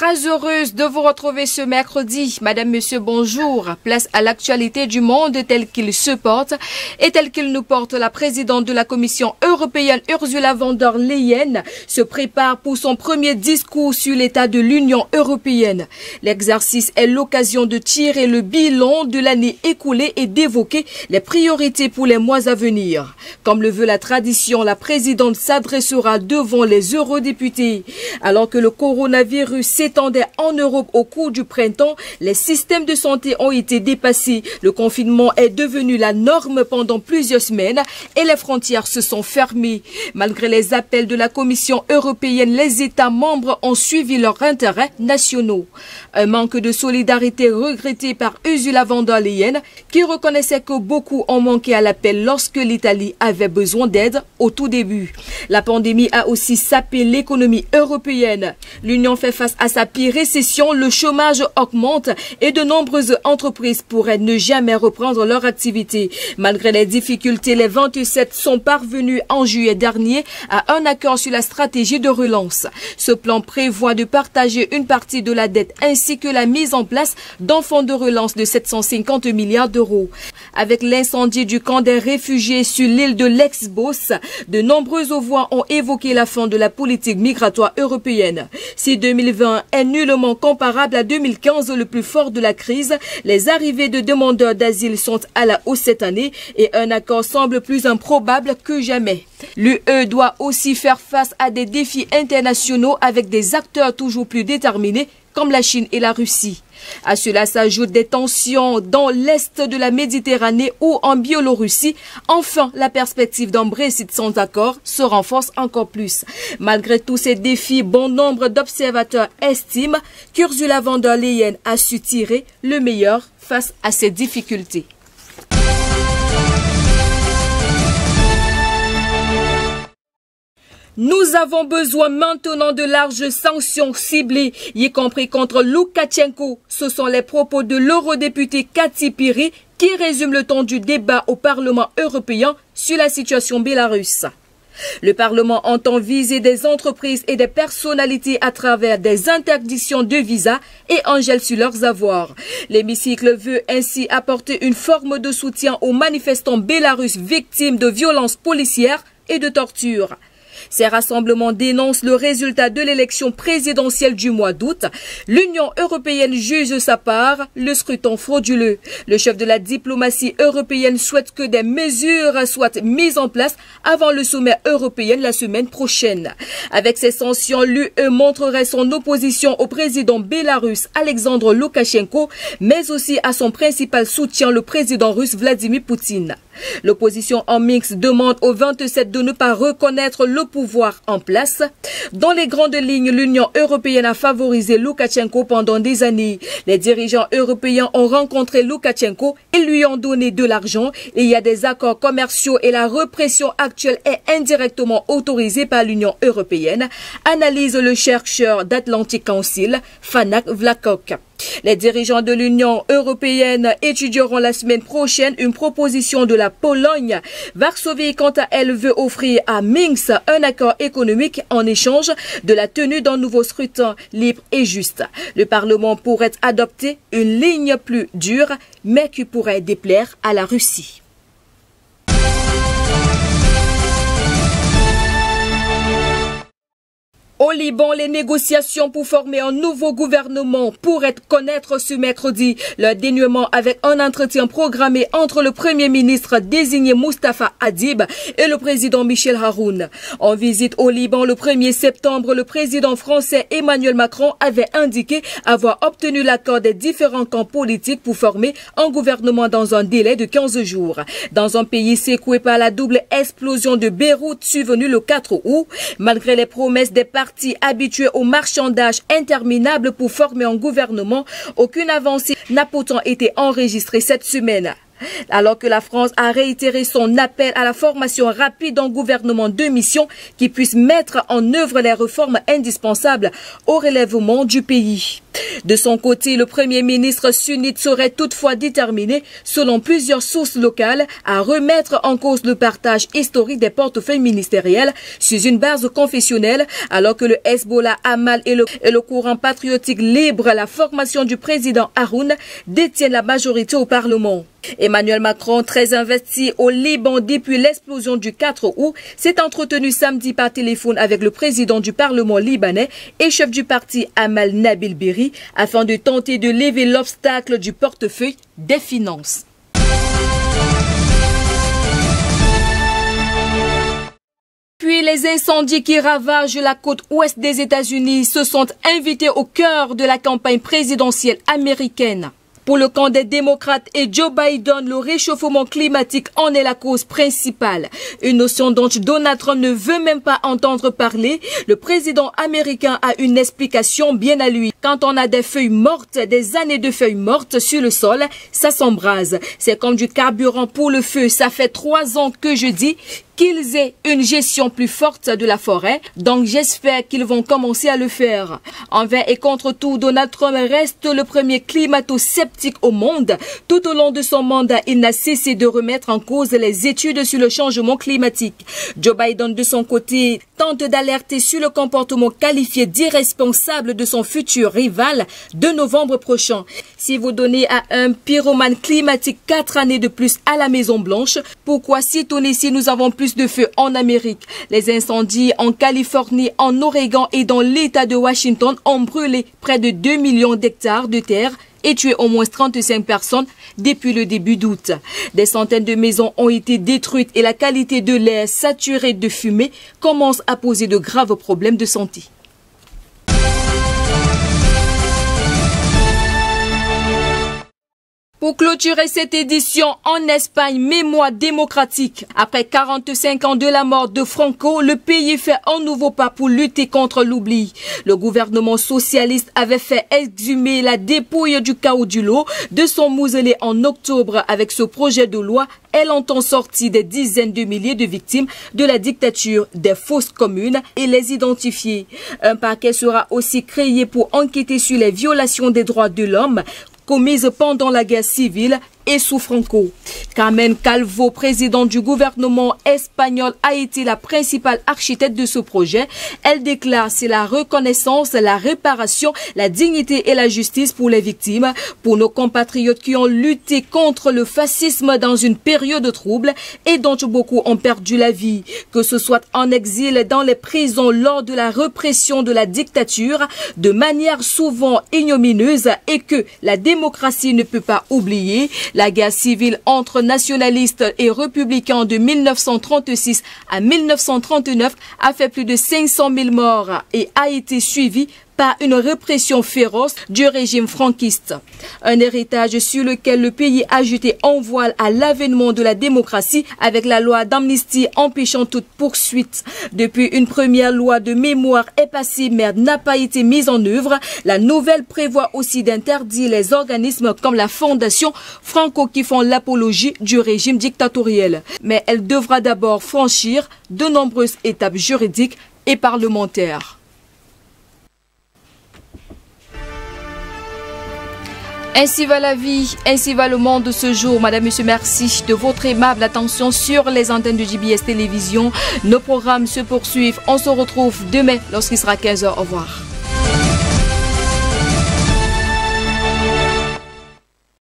Très heureuse de vous retrouver ce mercredi. Madame, Monsieur, bonjour. Place à l'actualité du monde tel qu'il se porte et tel qu'il nous porte. La présidente de la Commission européenne, Ursula von der Leyen, se prépare pour son premier discours sur l'état de l'Union européenne. L'exercice est l'occasion de tirer le bilan de l'année écoulée et d'évoquer les priorités pour les mois à venir. Comme le veut la tradition, la présidente s'adressera devant les eurodéputés. Alors que le coronavirus s'étendait en Europe au cours du printemps, les systèmes de santé ont été dépassés. Le confinement est devenu la norme pendant plusieurs semaines et les frontières se sont fermées. Malgré les appels de la Commission européenne, les États membres ont suivi leurs intérêts nationaux. Un manque de solidarité regretté par Ursula von der Leyen, qui reconnaissait que beaucoup ont manqué à l'appel lorsque l'Italie avait besoin d'aide au tout début. La pandémie a aussi sapé l'économie européenne. L'Union fait face à sa pire récession, le chômage augmente et de nombreuses entreprises pourraient ne jamais reprendre leur activité. Malgré les difficultés, les 27 sont parvenus en juillet dernier à un accord sur la stratégie de relance. Ce plan prévoit de partager une partie de la dette ainsi que la mise en place d'un fonds de relance de 750 milliards d'euros. Avec l'incendie du camp des réfugiés sur l'île de Lesbos, de nombreuses voix ont évoqué la fin de la politique migratoire européenne. Si 2020 est nullement comparable à 2015, le plus fort de la crise, les arrivées de demandeurs d'asile sont à la hausse cette année et un accord semble plus improbable que jamais. L'UE doit aussi faire face à des défis internationaux avec des acteurs toujours plus déterminés comme la Chine et la Russie. À cela s'ajoutent des tensions dans l'est de la Méditerranée ou en Biélorussie. Enfin, la perspective d'un Brexit sans accord se renforce encore plus. Malgré tous ces défis, bon nombre d'observateurs estiment qu'Ursula von der Leyen a su tirer le meilleur face à ces difficultés. Nous avons besoin maintenant de larges sanctions ciblées, y compris contre Loukachenko. Ce sont les propos de l'eurodéputé Kati Piri qui résument le ton du débat au Parlement européen sur la situation bélarusse. Le Parlement entend viser des entreprises et des personnalités à travers des interdictions de visa et un gel sur leurs avoirs. L'hémicycle veut ainsi apporter une forme de soutien aux manifestants bélarusses victimes de violences policières et de torture. Ces rassemblements dénoncent le résultat de l'élection présidentielle du mois d'août. L'Union européenne juge sa part le scrutin frauduleux. Le chef de la diplomatie européenne souhaite que des mesures soient mises en place avant le sommet européen la semaine prochaine. Avec ces sanctions, l'UE montrerait son opposition au président bélarusse Alexandre Loukachenko, mais aussi à son principal soutien, le président russe Vladimir Poutine. L'opposition en mix demande aux 27 de ne pas reconnaître le pouvoir en place. Dans les grandes lignes, l'Union européenne a favorisé Loukachenko pendant des années. Les dirigeants européens ont rencontré Loukachenko et lui ont donné de l'argent. Il y a des accords commerciaux et la répression actuelle est indirectement autorisée par l'Union européenne, analyse le chercheur d'Atlantic Council, Fanak Vlachok. Les dirigeants de l'Union européenne étudieront la semaine prochaine une proposition de la Pologne. Varsovie, quant à elle, veut offrir à Minsk un accord économique en échange de la tenue d'un nouveau scrutin libre et juste. Le Parlement pourrait adopter une ligne plus dure, mais qui pourrait déplaire à la Russie. Au Liban, les négociations pour former un nouveau gouvernement pourraient connaître ce mercredi leur dénouement avec un entretien programmé entre le Premier ministre désigné Mustafa Hadib et le président Michel Haroun. En visite au Liban le 1er septembre, le président français Emmanuel Macron avait indiqué avoir obtenu l'accord des différents camps politiques pour former un gouvernement dans un délai de 15 jours. Dans un pays secoué par la double explosion de Beyrouth survenue le 4 août, malgré les promesses des partis habitués au marchandage interminable pour former un gouvernement, aucune avancée n'a pourtant été enregistrée cette semaine. Alors que la France a réitéré son appel à la formation rapide d'un gouvernement de mission qui puisse mettre en œuvre les réformes indispensables au relèvement du pays. De son côté, le Premier ministre sunnite serait toutefois déterminé, selon plusieurs sources locales, à remettre en cause le partage historique des portefeuilles ministériels sur une base confessionnelle, alors que le Hezbollah, Hamas et le courant patriotique libre, la formation du président Haroun, détiennent la majorité au Parlement. Emmanuel Macron, très investi au Liban depuis l'explosion du 4 août, s'est entretenu samedi par téléphone avec le président du Parlement libanais et chef du parti Amal Nabil Berri afin de tenter de lever l'obstacle du portefeuille des finances. Puis les incendies qui ravagent la côte ouest des États-Unis se sont invités au cœur de la campagne présidentielle américaine. Pour le camp des démocrates et Joe Biden, le réchauffement climatique en est la cause principale. Une notion dont Donald Trump ne veut même pas entendre parler. Le président américain a une explication bien à lui. Quand on a des feuilles mortes, des années de feuilles mortes sur le sol, ça s'embrase. C'est comme du carburant pour le feu. Ça fait 3 ans que je dis qu'ils aient une gestion plus forte de la forêt, donc j'espère qu'ils vont commencer à le faire. Envers et contre tout, Donald Trump reste le premier climato-sceptique au monde. Tout au long de son mandat, il n'a cessé de remettre en cause les études sur le changement climatique. Joe Biden, de son côté, tente d'alerter sur le comportement qualifié d'irresponsable de son futur rival de novembre prochain. Si vous donnez à un pyromane climatique 4 années de plus à la Maison-Blanche, pourquoi s'étonner si nous avons plus de feux en Amérique? Les incendies en Californie, en Oregon et dans l'État de Washington ont brûlé près de 2 millions d'hectares de terre et tué au moins 35 personnes depuis le début d'août. Des centaines de maisons ont été détruites et la qualité de l'air saturé de fumée commence à poser de graves problèmes de santé. Pour clôturer cette édition en Espagne, mémoire démocratique. Après 45 ans de la mort de Franco, le pays fait un nouveau pas pour lutter contre l'oubli. Le gouvernement socialiste avait fait exhumer la dépouille du Caudillo de son mausolée en octobre. Avec ce projet de loi, elle entend sortir des dizaines de milliers de victimes de la dictature des fosses communes et les identifier. Un parquet sera aussi créé pour enquêter sur les violations des droits de l'homme commises pendant la guerre civile et sous Franco. Carmen Calvo, présidente du gouvernement espagnol, a été la principale architecte de ce projet. Elle déclare: c'est la reconnaissance, la réparation, la dignité et la justice pour les victimes, pour nos compatriotes qui ont lutté contre le fascisme dans une période trouble et dont beaucoup ont perdu la vie, que ce soit en exil, dans les prisons, lors de la répression de la dictature, de manière souvent ignominieuse, et que la démocratie ne peut pas oublier. La guerre civile entre nationalistes et républicains de 1936 à 1939 a fait plus de 500 000 morts et a été suivie par une répression féroce du régime franquiste. Un héritage sur lequel le pays a jeté en voile à l'avènement de la démocratie avec la loi d'amnistie empêchant toute poursuite. Depuis, une première loi de mémoire est passée mais n'a pas été mise en œuvre. La nouvelle prévoit aussi d'interdire les organismes comme la Fondation Franco qui font l'apologie du régime dictatorial. Mais elle devra d'abord franchir de nombreuses étapes juridiques et parlementaires. Ainsi va la vie, ainsi va le monde de ce jour. Madame, Monsieur, merci de votre aimable attention sur les antennes de JBS Télévision. Nos programmes se poursuivent. On se retrouve demain lorsqu'il sera 15h. Au revoir.